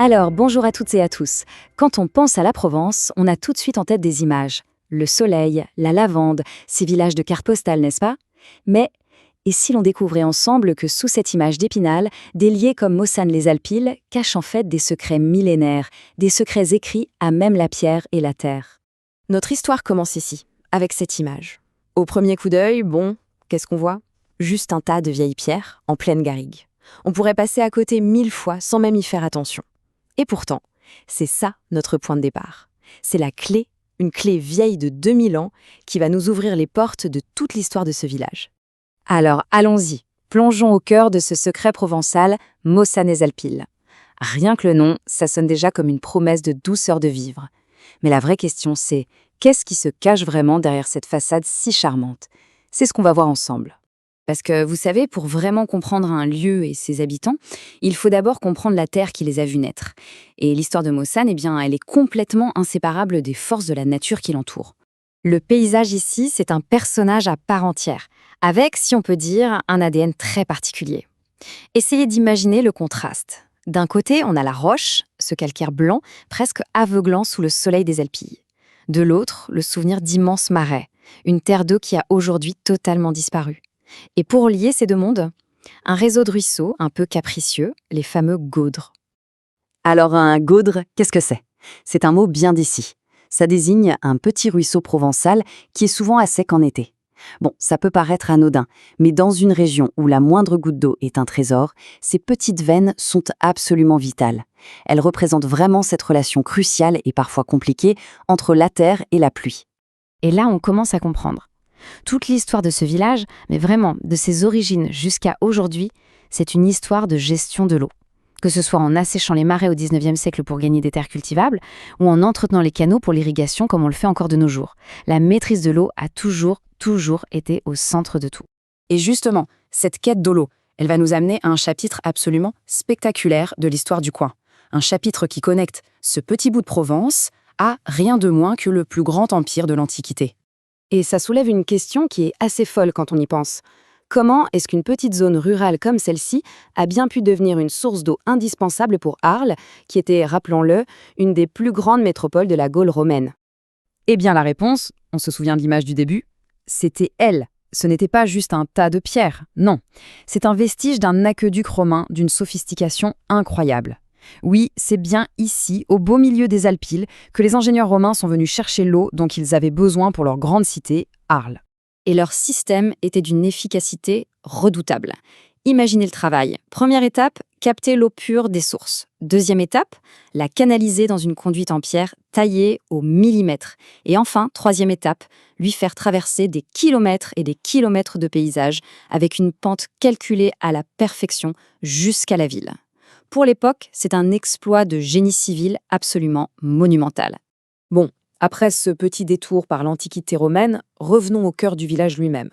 Alors, bonjour à toutes et à tous. Quand on pense à la Provence, on a tout de suite en tête des images. Le soleil, la lavande, ces villages de cartes postales, n'est-ce pas? Mais, et si l'on découvrait ensemble que sous cette image d'Épinal, des lieux comme Mossane-les-Alpilles cachent en fait des secrets millénaires, des secrets écrits à même la pierre et la terre? Notre histoire commence ici, avec cette image. Au premier coup d'œil, qu'est-ce qu'on voit? Juste un tas de vieilles pierres, en pleine garrigue. On pourrait passer à côté 1000 fois sans même y faire attention. Et pourtant, c'est ça notre point de départ. C'est la clé, une clé vieille de 2000 ans, qui va nous ouvrir les portes de toute l'histoire de ce village. Alors, allons-y. Plongeons au cœur de ce secret provençal, Mossane-les-Alpilles. Rien que le nom, ça sonne déjà comme une promesse de douceur de vivre. Mais la vraie question, c'est qu'est-ce qui se cache vraiment derrière cette façade si charmante? C'est ce qu'on va voir ensemble. Parce que, vous savez, pour vraiment comprendre un lieu et ses habitants, il faut d'abord comprendre la terre qui les a vus naître. Et l'histoire de Mossane, elle est complètement inséparable des forces de la nature qui l'entoure. Le paysage ici, c'est un personnage à part entière, avec, si on peut dire, un ADN très particulier. Essayez d'imaginer le contraste. D'un côté, on a la roche, ce calcaire blanc, presque aveuglant sous le soleil des Alpilles. De l'autre, le souvenir d'immenses marais, une terre d'eau qui a aujourd'hui totalement disparu. Et pour lier ces deux mondes, un réseau de ruisseaux un peu capricieux, les fameux gaudres. Alors un gaudre, qu'est-ce que c'est? C'est un mot bien d'ici. Ça désigne un petit ruisseau provençal qui est souvent à sec en été. Bon, ça peut paraître anodin, mais dans une région où la moindre goutte d'eau est un trésor, ces petites veines sont absolument vitales. Elles représentent vraiment cette relation cruciale et parfois compliquée entre la terre et la pluie. Et là, on commence à comprendre. Toute l'histoire de ce village, mais vraiment de ses origines jusqu'à aujourd'hui, c'est une histoire de gestion de l'eau. Que ce soit en asséchant les marais au XIXe siècle pour gagner des terres cultivables, ou en entretenant les canaux pour l'irrigation comme on le fait encore de nos jours. La maîtrise de l'eau a toujours été au centre de tout. Et justement, cette quête de l'eau, elle va nous amener à un chapitre absolument spectaculaire de l'histoire du coin. Un chapitre qui connecte ce petit bout de Provence à rien de moins que le plus grand empire de l'Antiquité. Et ça soulève une question qui est assez folle quand on y pense. Comment est-ce qu'une petite zone rurale comme celle-ci a bien pu devenir une source d'eau indispensable pour Arles, qui était, rappelons-le, une des plus grandes métropoles de la Gaule romaine? Eh bien la réponse, on se souvient de l'image du début, c'était elle. Ce n'était pas juste un tas de pierres, non. C'est un vestige d'un aqueduc romain d'une sophistication incroyable. Oui, c'est bien ici, au beau milieu des Alpilles, que les ingénieurs romains sont venus chercher l'eau dont ils avaient besoin pour leur grande cité, Arles. Et leur système était d'une efficacité redoutable. Imaginez le travail. Première étape, capter l'eau pure des sources. Deuxième étape, la canaliser dans une conduite en pierre taillée au millimètre. Et enfin, troisième étape, lui faire traverser des kilomètres et des kilomètres de paysage avec une pente calculée à la perfection jusqu'à la ville. Pour l'époque, c'est un exploit de génie civil absolument monumental. Bon, après ce petit détour par l'Antiquité romaine, revenons au cœur du village lui-même.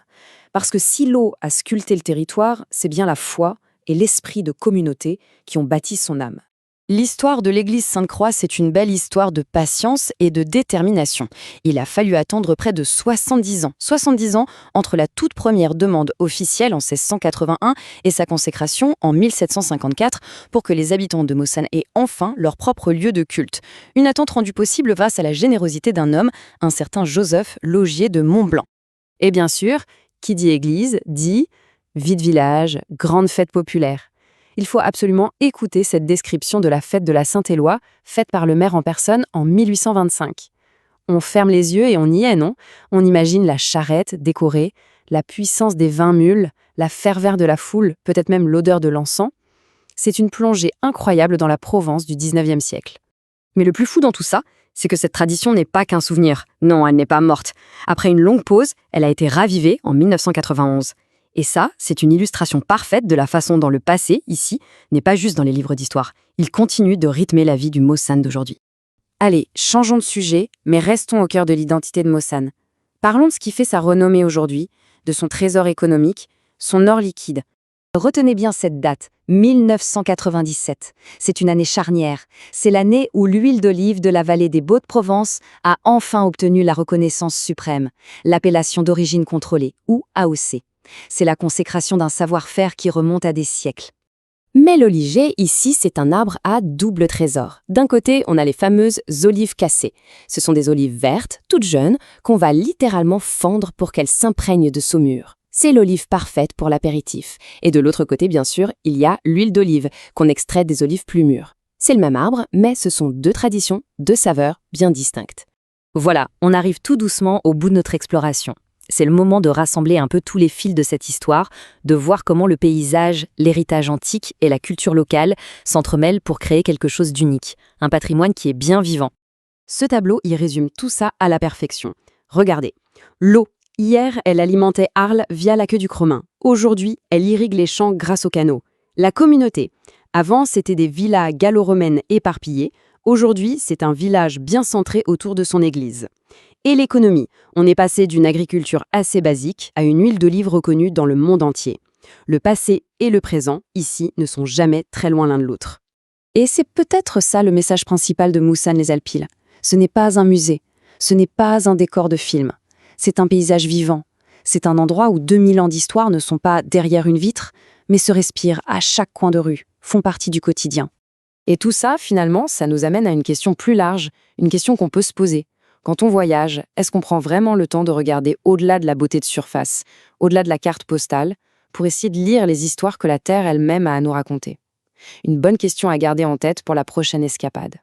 Parce que si l'eau a sculpté le territoire, c'est bien la foi et l'esprit de communauté qui ont bâti son âme. L'histoire de l'église Sainte-Croix, c'est une belle histoire de patience et de détermination. Il a fallu attendre près de 70 ans. 70 ans entre la toute première demande officielle en 1681 et sa consécration en 1754 pour que les habitants de Mossane aient enfin leur propre lieu de culte. Une attente rendue possible grâce à la générosité d'un homme, un certain Joseph Laugier de Montblanc. Et bien sûr, qui dit église, dit vie de village, grande fête populaire. Il faut absolument écouter cette description de la fête de la Saint-Éloi, faite par le maire en personne en 1825. On ferme les yeux et on y est, non? On imagine la charrette décorée, la puissance des 20 mules, la ferveur de la foule, peut-être même l'odeur de l'encens. C'est une plongée incroyable dans la Provence du XIXe siècle. Mais le plus fou dans tout ça, c'est que cette tradition n'est pas qu'un souvenir. Non, elle n'est pas morte. Après une longue pause, elle a été ravivée en 1991. Et ça, c'est une illustration parfaite de la façon dont le passé, ici, n'est pas juste dans les livres d'histoire. Il continue de rythmer la vie du Mossane d'aujourd'hui. Allez, changeons de sujet, mais restons au cœur de l'identité de Mossane. Parlons de ce qui fait sa renommée aujourd'hui, de son trésor économique, son or liquide. Retenez bien cette date, 1997. C'est une année charnière. C'est l'année où l'huile d'olive de la vallée des Baux-de-Provence a enfin obtenu la reconnaissance suprême, l'appellation d'origine contrôlée, ou AOC. C'est la consécration d'un savoir-faire qui remonte à des siècles. Mais l'oliger, ici, c'est un arbre à double trésor. D'un côté, on a les fameuses olives cassées. Ce sont des olives vertes, toutes jeunes, qu'on va littéralement fendre pour qu'elles s'imprègnent de saumure. C'est l'olive parfaite pour l'apéritif. Et de l'autre côté, bien sûr, il y a l'huile d'olive, qu'on extrait des olives plus mûres. C'est le même arbre, mais ce sont deux traditions, deux saveurs bien distinctes. Voilà, on arrive tout doucement au bout de notre exploration. C'est le moment de rassembler un peu tous les fils de cette histoire, de voir comment le paysage, l'héritage antique et la culture locale s'entremêlent pour créer quelque chose d'unique, un patrimoine qui est bien vivant. Ce tableau y résume tout ça à la perfection. Regardez, l'eau. Hier, elle alimentait Arles via la queue du Cromin. Aujourd'hui, elle irrigue les champs grâce aux canaux. La communauté. Avant, c'était des villas gallo-romaines éparpillées. Aujourd'hui, c'est un village bien centré autour de son église. Et l'économie. On est passé d'une agriculture assez basique à une huile d'olive reconnue dans le monde entier. Le passé et le présent, ici, ne sont jamais très loin l'un de l'autre. Et c'est peut-être ça le message principal de Moussan-les-Alpilles. Ce n'est pas un musée, ce n'est pas un décor de film. C'est un paysage vivant. C'est un endroit où 2000 ans d'histoire ne sont pas derrière une vitre, mais se respirent à chaque coin de rue, font partie du quotidien. Et tout ça, finalement, ça nous amène à une question plus large, une question qu'on peut se poser. Quand on voyage, est-ce qu'on prend vraiment le temps de regarder au-delà de la beauté de surface, au-delà de la carte postale, pour essayer de lire les histoires que la Terre elle-même a à nous raconter? Une bonne question à garder en tête pour la prochaine escapade.